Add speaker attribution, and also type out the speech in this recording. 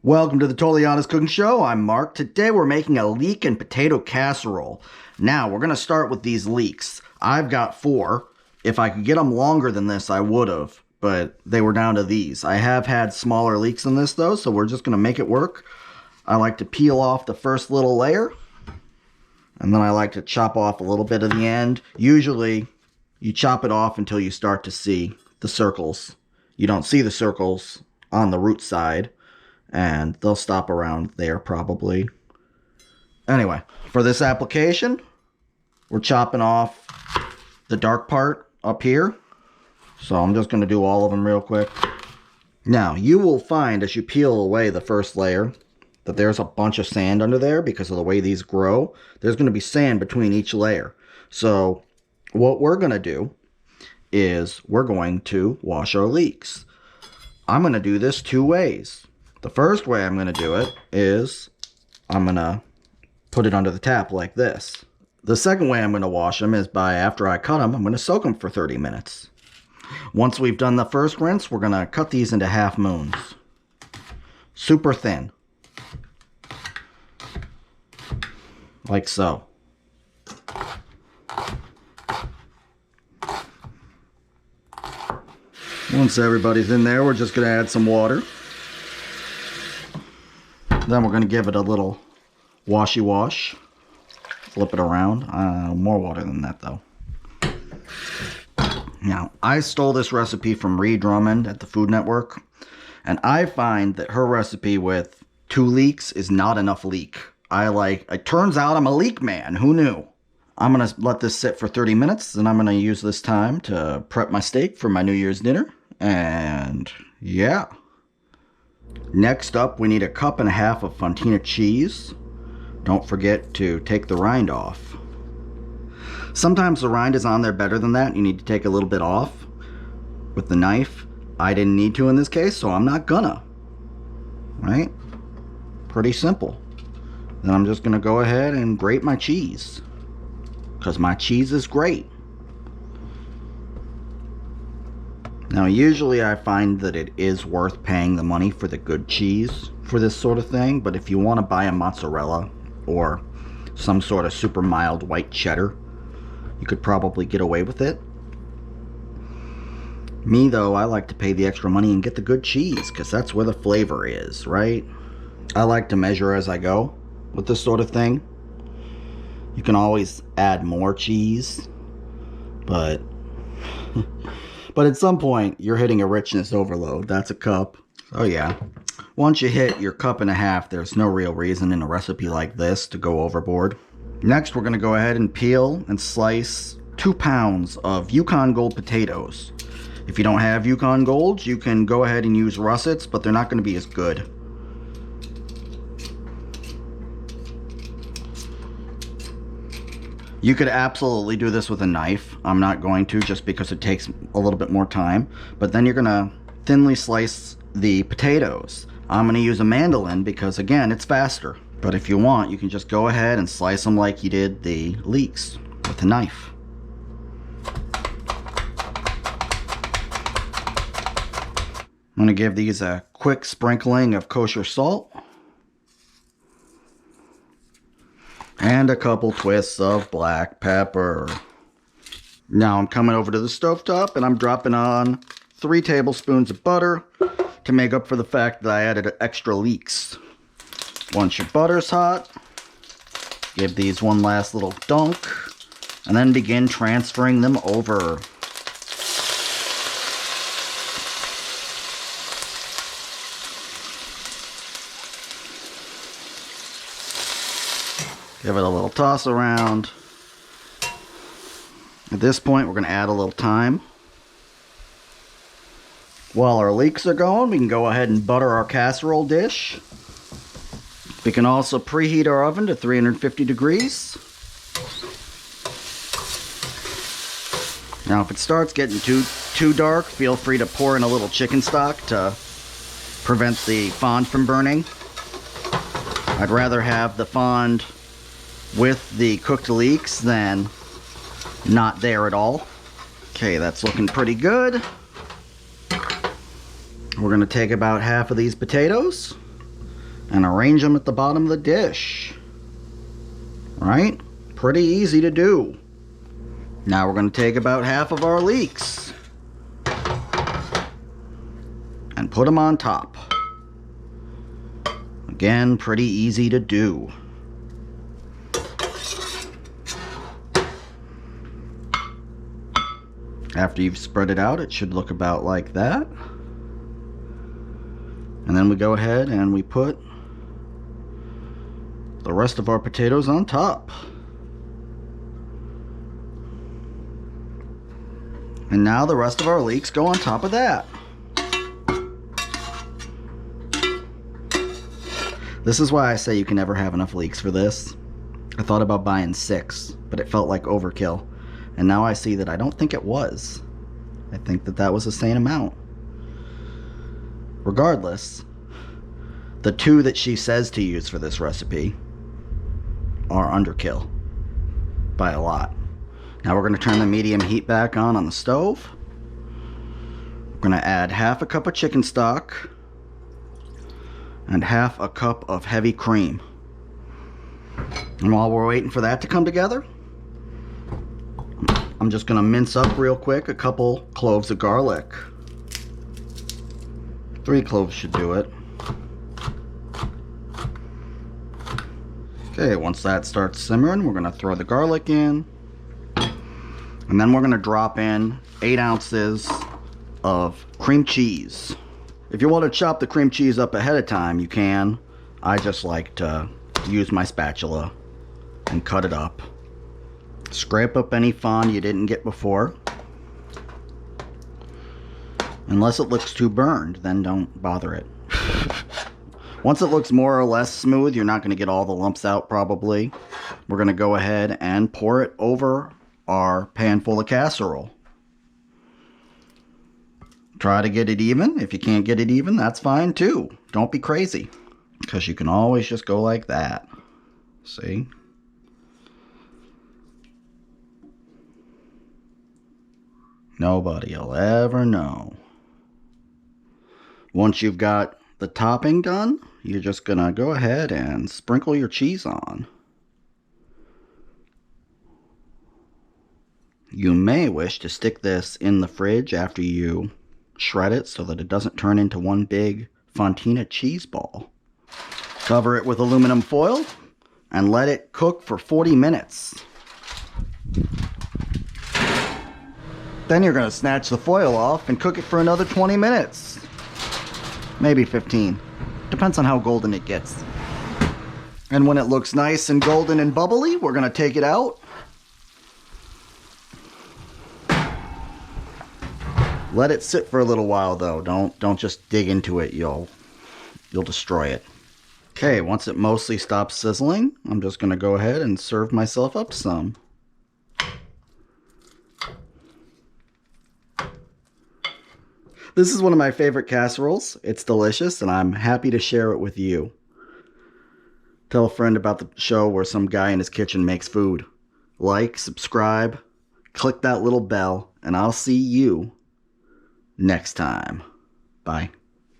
Speaker 1: Welcome to the Totally Honest Cooking Show. I'm Mark. Today we're making a leek and potato casserole. Now we're going to start with these leeks. I've got 4. If I could get them longer than this, I would have, but they were down to these. I have had smaller leeks than this though, so we're just going to make it work. I like to peel off the first little layer, and then I like to chop off a little bit of the end. Usually you chop it off until you start to see the circles. You don't see the circles on the root side, and they'll stop around there probably. Anyway, for this application, we're chopping off the dark part up here. So I'm just going to do all of them real quick. Now, you will find as you peel away the first layer that there's a bunch of sand under there because of the way these grow. There's going to be sand between each layer. So what we're going to do is we're going to wash our leeks. I'm going to do this 2 ways. The first way I'm going to do it is I'm going to put it under the tap like this. The second way I'm going to wash them is by, after I cut them, I'm going to soak them for 30 minutes. Once we've done the first rinse, we're going to cut these into half moons. Super thin. Like so. Once everybody's in there, we're just going to add some water. Then we're going to give it a little washy wash. Flip it around. More water than that though. Now, I stole this recipe from Ree Drummond at the Food Network, and I find that her recipe with 2 leeks is not enough leek. It turns out I'm a leek man. Who knew? I'm going to let this sit for 30 minutes, and I'm going to use this time to prep my steak for my New Year's dinner. And yeah. Next up, we need 1.5 cups of Fontina cheese. Don't forget to take the rind off. Sometimes the rind is on there better than that. You need to take a little bit off with the knife. I didn't need to in this case, so I'm not gonna. Right? Pretty simple. Then I'm just gonna go ahead and grate my cheese, because my cheese is great. Now, usually I find that it is worth paying the money for the good cheese for this sort of thing, but if you want to buy a mozzarella or some sort of super mild white cheddar, you could probably get away with it. Me, though, I like to pay the extra money and get the good cheese, because that's where the flavor is, right? I like to measure as I go with this sort of thing. You can always add more cheese, but at some point, you're hitting a richness overload. That's a cup. Oh yeah. Once you hit your 1.5 cups, there's no real reason in a recipe like this to go overboard. Next, we're going to go ahead and peel and slice 2 pounds of Yukon Gold potatoes. If you don't have Yukon Golds, you can go ahead and use russets, but they're not going to be as good. You could absolutely do this with a knife. I'm not going to, just because it takes a little bit more time. But then you're going to thinly slice the potatoes. I'm going to use a mandolin because, again, it's faster. But if you want, you can just go ahead and slice them like you did the leeks with a knife. I'm going to give these a quick sprinkling of kosher salt. And a couple twists of black pepper. Now I'm coming over to the stovetop and I'm dropping on 3 tablespoons of butter to make up for the fact that I added extra leeks. Once your butter's hot, give these one last little dunk and then begin transferring them over. Give it a little toss around. At this point, we're going to add a little thyme. While our leeks are going, we can go ahead and butter our casserole dish. We can also preheat our oven to 350 degrees. Now, if it starts getting too dark, feel free to pour in a little chicken stock to prevent the fond from burning. I'd rather have the fond with the cooked leeks than not there at all. Okay, that's looking pretty good. We're going to take about half of these potatoes, and arrange them at the bottom of the dish. Right? Pretty easy to do. Now we're going to take about half of our leeks and put them on top. Again, pretty easy to do. After you've spread it out, it should look about like that. And then we go ahead and we put the rest of our potatoes on top. And now the rest of our leeks go on top of that. This is why I say you can never have enough leeks for this. I thought about buying 6, but it felt like overkill. And now I see that I don't think it was. I think that that was the same amount. Regardless, the 2 that she says to use for this recipe are underkill by a lot. Now we're going to turn the medium heat back on the stove. We're going to add half a cup of chicken stock and half a cup of heavy cream. And while we're waiting for that to come together, I'm just going to mince up real quick a couple cloves of garlic. 3 cloves should do it. Okay, once that starts simmering, we're going to throw the garlic in. And then we're going to drop in 8 ounces of cream cheese. If you want to chop the cream cheese up ahead of time, you can. I just like to use my spatula and cut it up. Scrape up any fond you didn't get before. Unless it looks too burned, then don't bother it. Once it looks more or less smooth, you're not going to get all the lumps out probably. We're going to go ahead and pour it over our pan full of casserole. Try to get it even. If you can't get it even, that's fine too. Don't be crazy, because you can always just go like that. See? Nobody will ever know. Once you've got the topping done, you're just gonna go ahead and sprinkle your cheese on. You may wish to stick this in the fridge after you shred it so that it doesn't turn into one big fontina cheese ball. Cover it with aluminum foil and let it cook for 40 minutes. Then you're going to snatch the foil off and cook it for another 20 minutes. Maybe 15. Depends on how golden it gets. And when it looks nice and golden and bubbly, we're going to take it out. Let it sit for a little while though. Don't just dig into it. You'll destroy it. Okay, once it mostly stops sizzling, I'm just going to go ahead and serve myself up some. This is one of my favorite casseroles. It's delicious, and I'm happy to share it with you. Tell a friend about the show where some guy in his kitchen makes food. Like, subscribe, click that little bell, and I'll see you next time. Bye.